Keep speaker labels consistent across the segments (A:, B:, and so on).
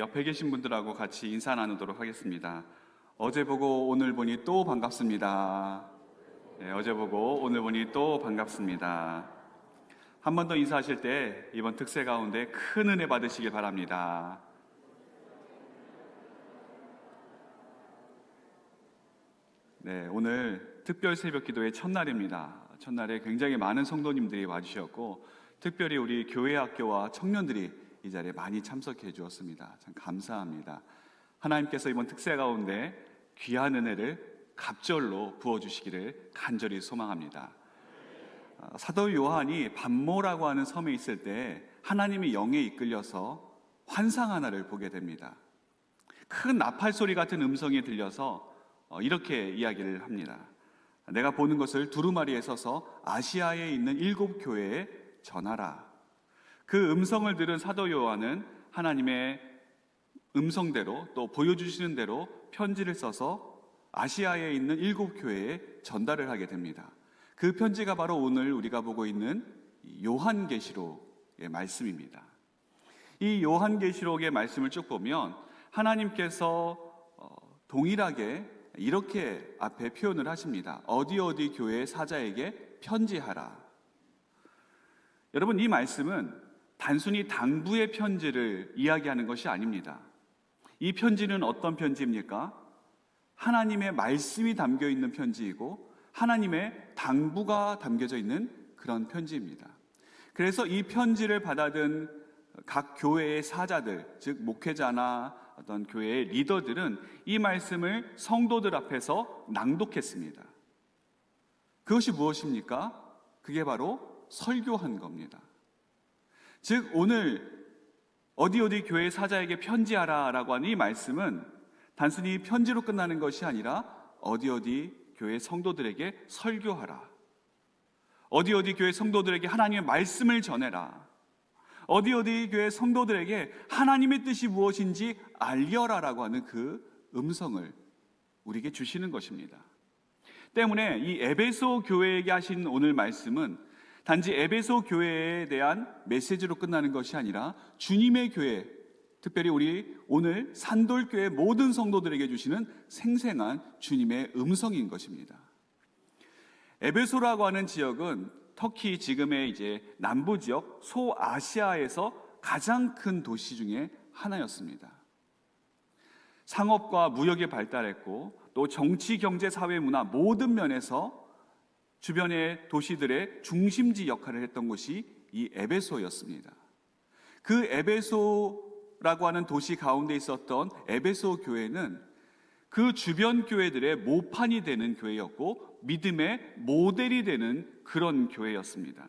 A: 옆에 계신 분들하고 같이 인사 나누도록 하겠습니다. 어제 보고 오늘 보니 또 반갑습니다. 네, 어제 보고 오늘 보니 또 반갑습니다. 한 번 더 인사하실 때 이번 특세 가운데 큰 은혜 받으시길 바랍니다. 네, 오늘 특별 새벽 기도의 첫날입니다. 첫날에 굉장히 많은 성도님들이 와주셨고, 특별히 우리 교회 학교와 청년들이 이 자리에 많이 참석해 주었습니다. 참 감사합니다. 하나님께서 이번 특세 가운데 귀한 은혜를 갑절로 부어주시기를 간절히 소망합니다. 사도 요한이 반모라고 하는 섬에 있을 때 하나님의 영에 이끌려서 환상 하나를 보게 됩니다. 큰 나팔 소리 같은 음성이 들려서 이렇게 이야기를 합니다. 내가 보는 것을 두루마리에 서서 아시아에 있는 7 교회에 전하라. 그 음성을 들은 사도 요한은 하나님의 음성대로 또 보여주시는 대로 편지를 써서 아시아에 있는 7 교회에 전달을 하게 됩니다. 그 편지가 바로 오늘 우리가 보고 있는 요한계시록의 말씀입니다. 이 요한계시록의 말씀을 쭉 보면 하나님께서 동일하게 이렇게 앞에 표현을 하십니다. 어디 어디 교회 사자에게 편지하라. 여러분, 이 말씀은 단순히 당부의 편지를 이야기하는 것이 아닙니다. 이 편지는 어떤 편지입니까? 하나님의 말씀이 담겨 있는 편지이고 하나님의 당부가 담겨져 있는 그런 편지입니다. 그래서 이 편지를 받아든 각 교회의 사자들, 즉 목회자나 어떤 교회의 리더들은 이 말씀을 성도들 앞에서 낭독했습니다. 그것이 무엇입니까? 그게 바로 설교한 겁니다. 즉 오늘 어디 어디 교회 사자에게 편지하라 라고 하는 이 말씀은 단순히 편지로 끝나는 것이 아니라 어디 어디 교회 성도들에게 설교하라, 어디 어디 교회 성도들에게 하나님의 말씀을 전해라, 어디 어디 교회 성도들에게 하나님의 뜻이 무엇인지 알려라 라고 하는 그 음성을 우리에게 주시는 것입니다. 때문에 이 에베소 교회에게 하신 오늘 말씀은 단지 에베소 교회에 대한 메시지로 끝나는 것이 아니라 주님의 교회, 특별히 우리 오늘 산돌교회 모든 성도들에게 주시는 생생한 주님의 음성인 것입니다. 에베소라고 하는 지역은 터키 지금의 이제 남부 지역 소아시아에서 가장 큰 도시 중에 하나였습니다. 상업과 무역이 발달했고 또 정치, 경제, 사회, 문화 모든 면에서 주변의 도시들의 중심지 역할을 했던 곳이 이 에베소였습니다. 그 에베소라고 하는 도시 가운데 있었던 에베소 교회는 그 주변 교회들의 모판이 되는 교회였고 믿음의 모델이 되는 그런 교회였습니다.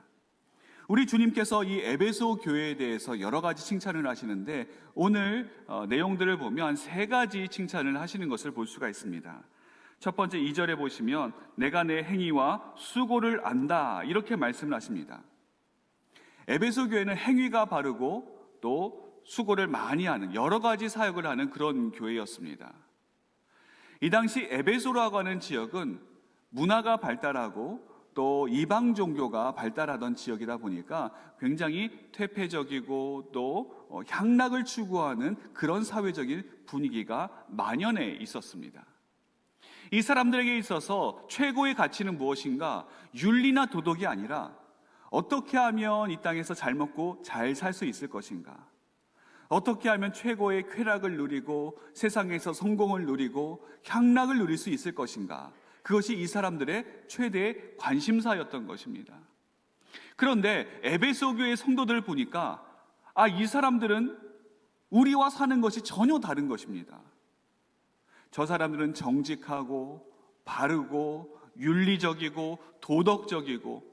A: 우리 주님께서 이 에베소 교회에 대해서 여러 가지 칭찬을 하시는데 오늘 내용들을 보면 3가지 칭찬을 하시는 것을 볼 수가 있습니다. 첫 번째 2절에 보시면 내가 내 행위와 수고를 안다 이렇게 말씀을 하십니다. 에베소 교회는 행위가 바르고 또 수고를 많이 하는 여러 가지 사역을 하는 그런 교회였습니다. 이 당시 에베소라고 하는 지역은 문화가 발달하고 또 이방 종교가 발달하던 지역이다 보니까 굉장히 퇴폐적이고 또 향락을 추구하는 그런 사회적인 분위기가 만연해 있었습니다. 이 사람들에게 있어서 최고의 가치는 무엇인가? 윤리나 도덕이 아니라 어떻게 하면 이 땅에서 잘 먹고 잘 살 수 있을 것인가? 어떻게 하면 최고의 쾌락을 누리고 세상에서 성공을 누리고 향락을 누릴 수 있을 것인가? 그것이 이 사람들의 최대의 관심사였던 것입니다. 그런데 에베소 교회 성도들을 보니까 이 사람들은 우리와 사는 것이 전혀 다른 것입니다. 저 사람들은 정직하고 바르고 윤리적이고 도덕적이고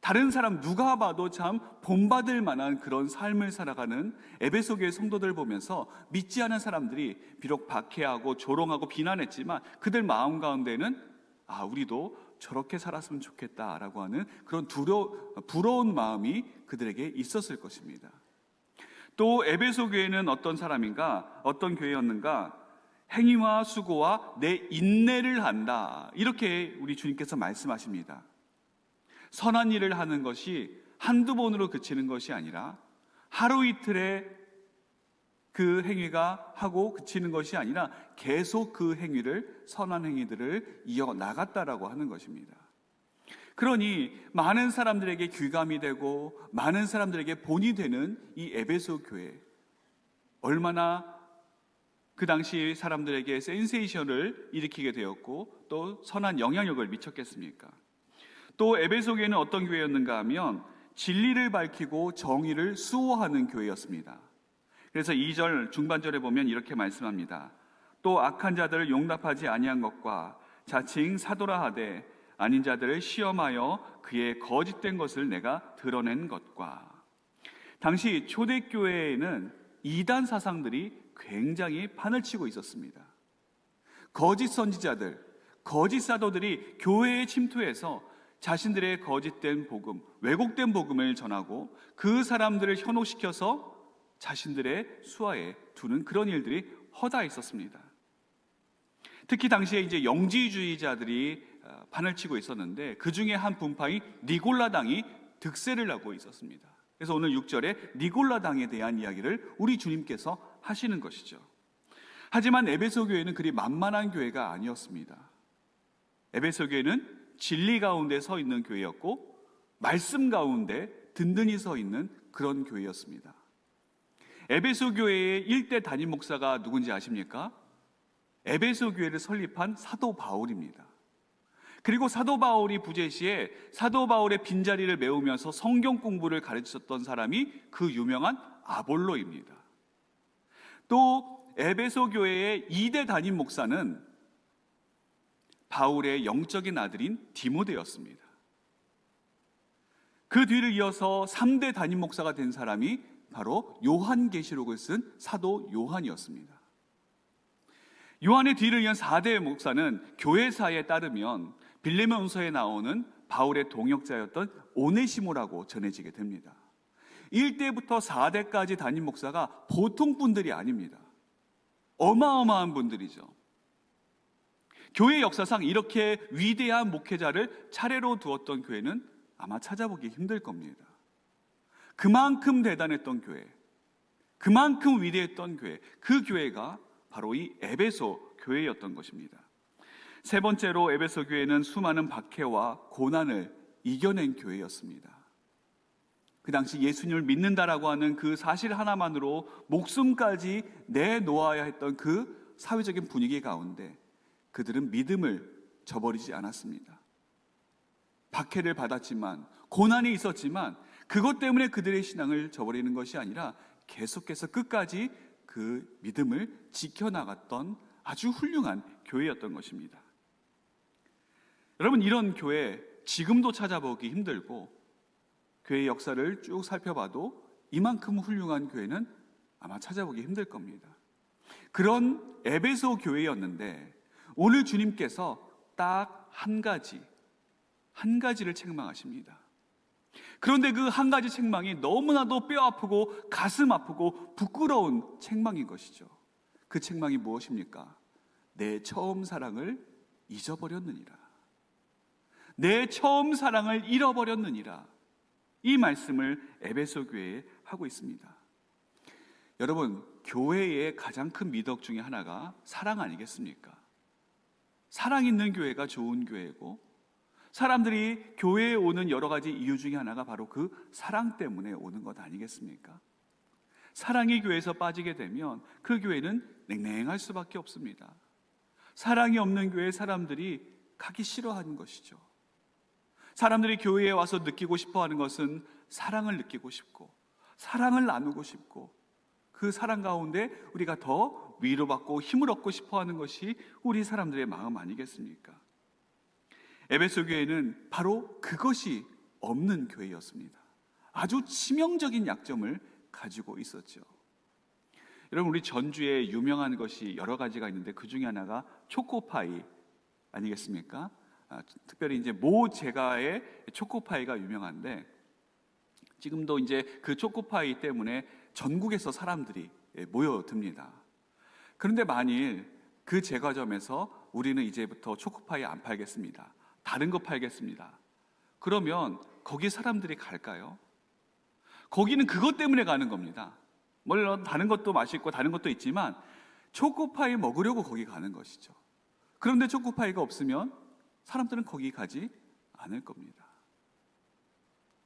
A: 다른 사람 누가 봐도 참 본받을 만한 그런 삶을 살아가는 에베소 교회 성도들을 보면서 믿지 않은 사람들이 비록 박해하고 조롱하고 비난했지만 그들 마음 가운데는 우리도 저렇게 살았으면 좋겠다라고 하는 그런 부러운 마음이 그들에게 있었을 것입니다. 또 에베소 교회는 어떤 사람인가? 어떤 교회였는가? 행위와 수고와 내 인내를 한다 이렇게 우리 주님께서 말씀하십니다. 선한 일을 하는 것이 한두 번으로 그치는 것이 아니라 하루 이틀에 그 행위가 하고 그치는 것이 아니라 계속 그 행위를, 선한 행위들을 이어나갔다라고 하는 것입니다. 그러니 많은 사람들에게 귀감이 되고 많은 사람들에게 본이 되는 이 에베소 교회, 얼마나 그 당시 사람들에게 센세이션을 일으키게 되었고 또 선한 영향력을 미쳤겠습니까? 또 에베소 교회는 어떤 교회였는가 하면 진리를 밝히고 정의를 수호하는 교회였습니다. 그래서 2절 중반절에 보면 이렇게 말씀합니다. 또 악한 자들을 용납하지 아니한 것과 자칭 사도라 하되 아닌 자들을 시험하여 그의 거짓된 것을 내가 드러낸 것과. 당시 초대교회에는 이단 사상들이 굉장히 판을 치고 있었습니다. 거짓 선지자들, 거짓 사도들이 교회에 침투해서 자신들의 거짓된 복음, 왜곡된 복음을 전하고 그 사람들을 현혹시켜서 자신들의 수하에 두는 그런 일들이 허다했었습니다. 특히 당시에 이제 영지주의자들이 판을 치고 있었는데 그 중에 한 분파인 니골라당이 득세를 하고 있었습니다. 그래서 오늘 6절에 니골라당에 대한 이야기를 우리 주님께서 하시는 것이죠. 하지만 에베소 교회는 그리 만만한 교회가 아니었습니다. 에베소 교회는 진리 가운데 서 있는 교회였고 말씀 가운데 든든히 서 있는 그런 교회였습니다. 에베소 교회의 일대 담임 목사가 누군지 아십니까? 에베소 교회를 설립한 사도 바울입니다. 그리고 사도 바울이 부재 시에 사도 바울의 빈자리를 메우면서 성경 공부를 가르쳤던 사람이 그 유명한 아볼로입니다. 또 에베소 교회의 2대 담임 목사는 바울의 영적인 아들인 디모데였습니다. 그 뒤를 이어서 3대 담임 목사가 된 사람이 바로 요한계시록을 쓴 사도 요한이었습니다. 요한의 뒤를 이은 4대 목사는 교회사에 따르면 빌레몬서에 나오는 바울의 동역자였던 오네시모라고 전해지게 됩니다. 1대부터 4대까지 담임 목사가 보통 분들이 아닙니다. 어마어마한 분들이죠. 교회 역사상 이렇게 위대한 목회자를 차례로 두었던 교회는 아마 찾아보기 힘들 겁니다. 그만큼 대단했던 교회, 그만큼 위대했던 교회, 그 교회가 바로 이 에베소 교회였던 것입니다. 세 번째로 에베소 교회는 수많은 박해와 고난을 이겨낸 교회였습니다. 그 당시 예수님을 믿는다라고 하는 그 사실 하나만으로 목숨까지 내놓아야 했던 그 사회적인 분위기 가운데 그들은 믿음을 저버리지 않았습니다. 박해를 받았지만, 고난이 있었지만 그것 때문에 그들의 신앙을 저버리는 것이 아니라 계속해서 끝까지 그 믿음을 지켜나갔던 아주 훌륭한 교회였던 것입니다. 여러분, 이런 교회 지금도 찾아보기 힘들고 교회의 역사를 쭉 살펴봐도 이만큼 훌륭한 교회는 아마 찾아보기 힘들 겁니다. 그런 에베소 교회였는데 오늘 주님께서 딱 한 가지를 책망하십니다. 그런데 그 한 가지 책망이 너무나도 뼈 아프고 가슴 아프고 부끄러운 책망인 것이죠. 그 책망이 무엇입니까? 내 처음 사랑을 잊어버렸느니라. 내 처음 사랑을 잃어버렸느니라. 이 말씀을 에베소 교회에 하고 있습니다. 여러분, 교회의 가장 큰 미덕 중에 하나가 사랑 아니겠습니까? 사랑 있는 교회가 좋은 교회고, 사람들이 교회에 오는 여러 가지 이유 중에 하나가 바로 그 사랑 때문에 오는 것 아니겠습니까? 사랑이 교회에서 빠지게 되면 그 교회는 냉랭할 수밖에 없습니다. 사랑이 없는 교회에 사람들이 가기 싫어하는 것이죠. 사람들이 교회에 와서 느끼고 싶어 하는 것은 사랑을 느끼고 싶고, 사랑을 나누고 싶고, 그 사랑 가운데 우리가 더 위로받고 힘을 얻고 싶어 하는 것이 우리 사람들의 마음 아니겠습니까? 에베소 교회는 바로 그것이 없는 교회였습니다. 아주 치명적인 약점을 가지고 있었죠. 여러분, 우리 전주에 유명한 것이 여러 가지가 있는데 그 중에 하나가 초코파이 아니겠습니까? 특별히 이제 모 제과의 초코파이가 유명한데 지금도 이제 그 초코파이 때문에 전국에서 사람들이 모여듭니다. 그런데 만일 그 제과점에서 우리는 이제부터 초코파이 안 팔겠습니다, 다른 거 팔겠습니다, 그러면 거기 사람들이 갈까요? 거기는 그것 때문에 가는 겁니다. 물론 다른 것도 맛있고 다른 것도 있지만 초코파이 먹으려고 거기 가는 것이죠. 그런데 초코파이가 없으면 사람들은 거기 가지 않을 겁니다.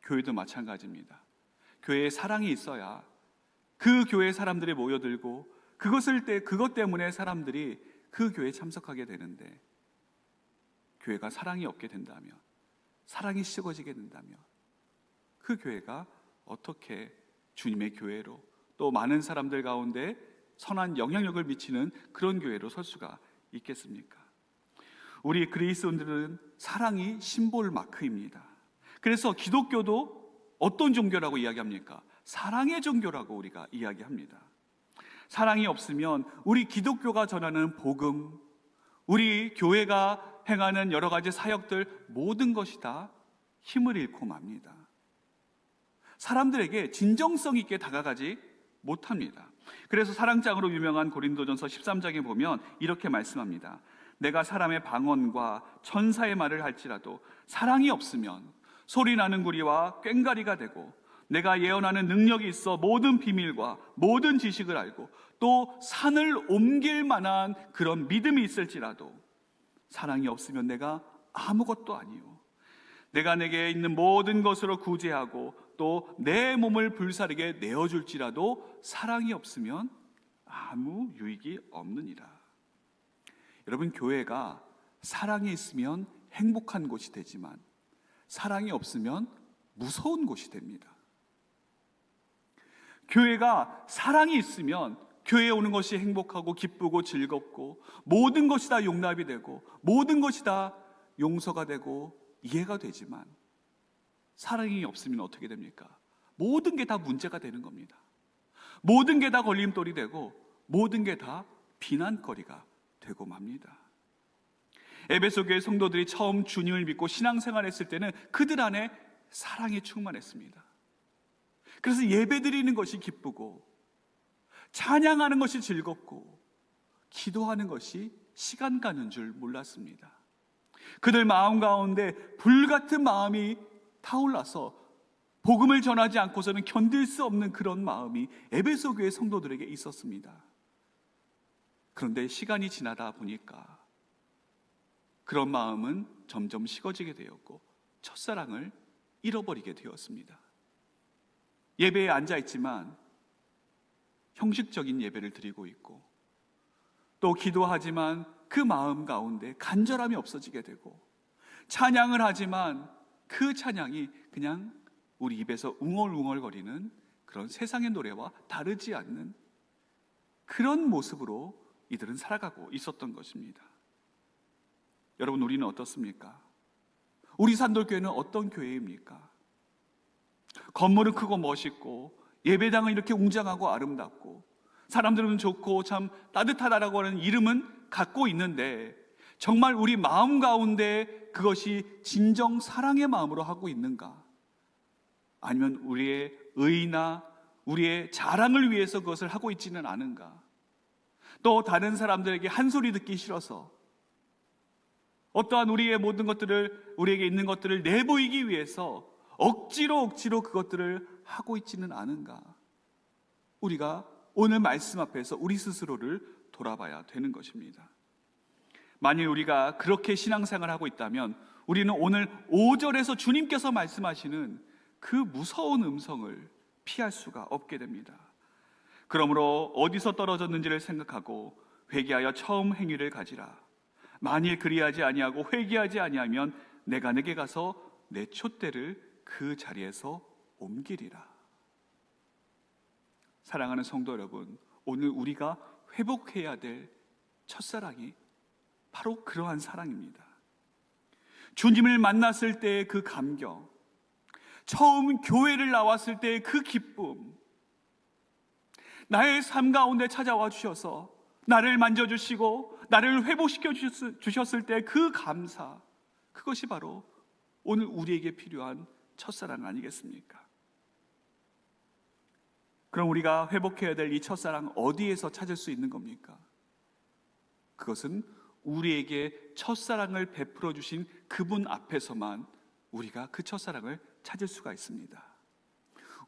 A: 교회도 마찬가지입니다. 교회에 사랑이 있어야 그 교회 사람들이 모여들고 그것 때문에 사람들이 그 교회에 참석하게 되는데, 교회가 사랑이 없게 된다면, 사랑이 식어지게 된다면 그 교회가 어떻게 주님의 교회로, 또 많은 사람들 가운데 선한 영향력을 미치는 그런 교회로 설 수가 있겠습니까? 우리 그리스도인들은 사랑이 심볼 마크입니다. 그래서 기독교도 어떤 종교라고 이야기합니까? 사랑의 종교라고 우리가 이야기합니다. 사랑이 없으면 우리 기독교가 전하는 복음, 우리 교회가 행하는 여러 가지 사역들, 모든 것이 다 힘을 잃고 맙니다. 사람들에게 진정성 있게 다가가지 못합니다. 그래서 사랑장으로 유명한 고린도전서 13장에 보면 이렇게 말씀합니다. 내가 사람의 방언과 천사의 말을 할지라도 사랑이 없으면 소리나는 구리와 꽹가리가 되고, 내가 예언하는 능력이 있어 모든 비밀과 모든 지식을 알고 또 산을 옮길 만한 그런 믿음이 있을지라도 사랑이 없으면 내가 아무것도 아니요, 내가 내게 있는 모든 것으로 구제하고 또 내 몸을 불사르게 내어줄지라도 사랑이 없으면 아무 유익이 없느니라. 여러분, 교회가 사랑이 있으면 행복한 곳이 되지만 사랑이 없으면 무서운 곳이 됩니다. 교회가 사랑이 있으면 교회에 오는 것이 행복하고 기쁘고 즐겁고 모든 것이 다 용납이 되고 모든 것이 다 용서가 되고 이해가 되지만, 사랑이 없으면 어떻게 됩니까? 모든 게 다 문제가 되는 겁니다. 모든 게 다 걸림돌이 되고 모든 게 다 비난거리가 되고 맙니다. 에베소 교회 성도들이 처음 주님을 믿고 신앙생활했을 때는 그들 안에 사랑이 충만했습니다. 그래서 예배드리는 것이 기쁘고 찬양하는 것이 즐겁고 기도하는 것이 시간 가는 줄 몰랐습니다. 그들 마음 가운데 불같은 마음이 타올라서 복음을 전하지 않고서는 견딜 수 없는 그런 마음이 에베소 교회 성도들에게 있었습니다. 그런데 시간이 지나다 보니까 그런 마음은 점점 식어지게 되었고 첫사랑을 잃어버리게 되었습니다. 예배에 앉아있지만 형식적인 예배를 드리고 있고, 또 기도하지만 그 마음 가운데 간절함이 없어지게 되고, 찬양을 하지만 그 찬양이 그냥 우리 입에서 웅얼웅얼거리는 그런 세상의 노래와 다르지 않는 그런 모습으로 이들은 살아가고 있었던 것입니다. 여러분, 우리는 어떻습니까? 우리 산돌교회는 어떤 교회입니까? 건물은 크고 멋있고 예배당은 이렇게 웅장하고 아름답고 사람들은 좋고 참 따뜻하다라고 하는 이름은 갖고 있는데, 정말 우리 마음 가운데 그것이 진정 사랑의 마음으로 하고 있는가? 아니면 우리의 의나 우리의 자랑을 위해서 그것을 하고 있지는 않은가? 또 다른 사람들에게 한 소리 듣기 싫어서 어떠한 우리의 모든 것들을, 우리에게 있는 것들을 내보이기 위해서 억지로 그것들을 하고 있지는 않은가? 우리가 오늘 말씀 앞에서 우리 스스로를 돌아봐야 되는 것입니다. 만일 우리가 그렇게 신앙생활을 하고 있다면 우리는 오늘 5절에서 주님께서 말씀하시는 그 무서운 음성을 피할 수가 없게 됩니다. 그러므로 어디서 떨어졌는지를 생각하고 회개하여 처음 행위를 가지라. 만일 그리하지 아니하고 회개하지 아니하면 내가 내게 가서 내 촛대를 그 자리에서 옮기리라. 사랑하는 성도 여러분, 오늘 우리가 회복해야 될 첫사랑이 바로 그러한 사랑입니다. 주님을 만났을 때의 그 감격, 처음 교회를 나왔을 때의 그 기쁨, 나의 삶 가운데 찾아와 주셔서 나를 만져주시고 나를 회복시켜 주셨을 때 그 감사, 그것이 바로 오늘 우리에게 필요한 첫사랑 아니겠습니까? 그럼 우리가 회복해야 될 이 첫사랑 어디에서 찾을 수 있는 겁니까? 그것은 우리에게 첫사랑을 베풀어 주신 그분 앞에서만 우리가 그 첫사랑을 찾을 수가 있습니다.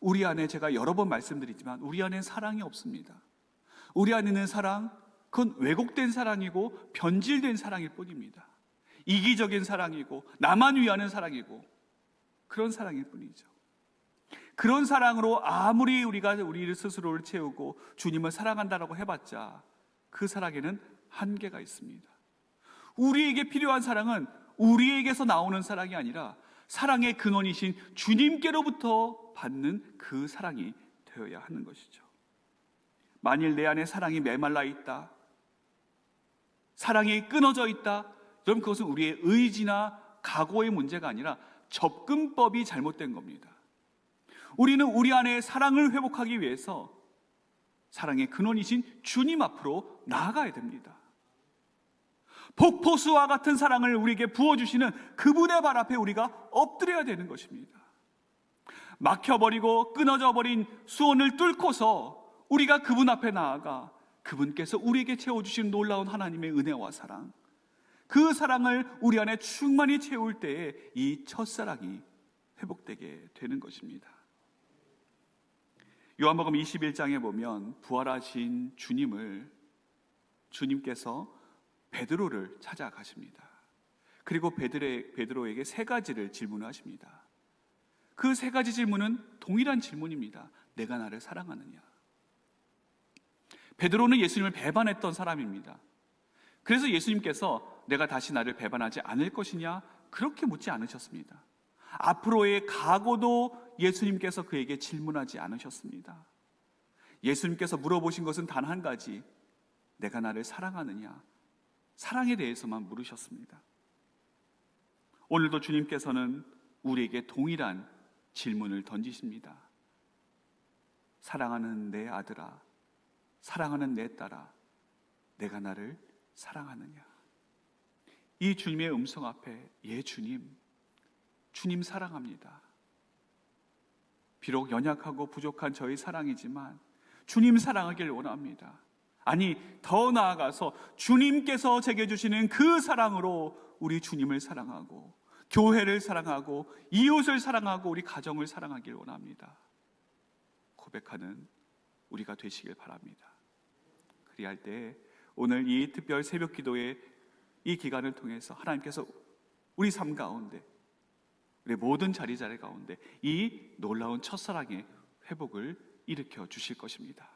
A: 우리 안에, 제가 여러 번 말씀드리지만 우리 안에 사랑이 없습니다. 우리 안에 있는 사랑, 그건 왜곡된 사랑이고 변질된 사랑일 뿐입니다. 이기적인 사랑이고 나만 위하는 사랑이고 그런 사랑일 뿐이죠. 그런 사랑으로 아무리 우리가 우리 스스로를 채우고 주님을 사랑한다라고 해봤자 그 사랑에는 한계가 있습니다. 우리에게 필요한 사랑은 우리에게서 나오는 사랑이 아니라 사랑의 근원이신 주님께로부터 받는 그 사랑이 되어야 하는 것이죠. 만일 내 안에 사랑이 메말라 있다, 사랑이 끊어져 있다, 그럼 그것은 우리의 의지나 각오의 문제가 아니라 접근법이 잘못된 겁니다. 우리는 우리 안에 사랑을 회복하기 위해서 사랑의 근원이신 주님 앞으로 나아가야 됩니다. 폭포수와 같은 사랑을 우리에게 부어주시는 그분의 발 앞에 우리가 엎드려야 되는 것입니다. 막혀버리고 끊어져 버린 수온을 뚫고서 우리가 그분 앞에 나아가 그분께서 우리에게 채워주신 놀라운 하나님의 은혜와 사랑, 그 사랑을 우리 안에 충만히 채울 때에 이 첫사랑이 회복되게 되는 것입니다. 요한복음 21장에 보면 부활하신 주님께서 베드로를 찾아가십니다. 그리고 베드로에게 세 가지를 질문하십니다. 그 세 가지 질문은 동일한 질문입니다. 내가 나를 사랑하느냐? 베드로는 예수님을 배반했던 사람입니다. 그래서 예수님께서 내가 다시 나를 배반하지 않을 것이냐? 그렇게 묻지 않으셨습니다. 앞으로의 각오도 예수님께서 그에게 질문하지 않으셨습니다. 예수님께서 물어보신 것은 단 한 가지, 내가 나를 사랑하느냐? 사랑에 대해서만 물으셨습니다. 오늘도 주님께서는 우리에게 동일한 질문을 던지십니다. 사랑하는 내 아들아, 사랑하는 내 딸아, 내가 나를 사랑하느냐? 이 주님의 음성 앞에, 예 주님 사랑합니다. 비록 연약하고 부족한 저의 사랑이지만 주님 사랑하길 원합니다. 아니, 더 나아가서 주님께서 제게 주시는 그 사랑으로 우리 주님을 사랑하고 교회를 사랑하고 이웃을 사랑하고 우리 가정을 사랑하길 원합니다. 고백하는 우리가 되시길 바랍니다. 그리할 때 오늘 이 특별 새벽 기도의 이 기간을 통해서 하나님께서 우리 삶 가운데, 우리 모든 자리 가운데 이 놀라운 첫사랑의 회복을 일으켜 주실 것입니다.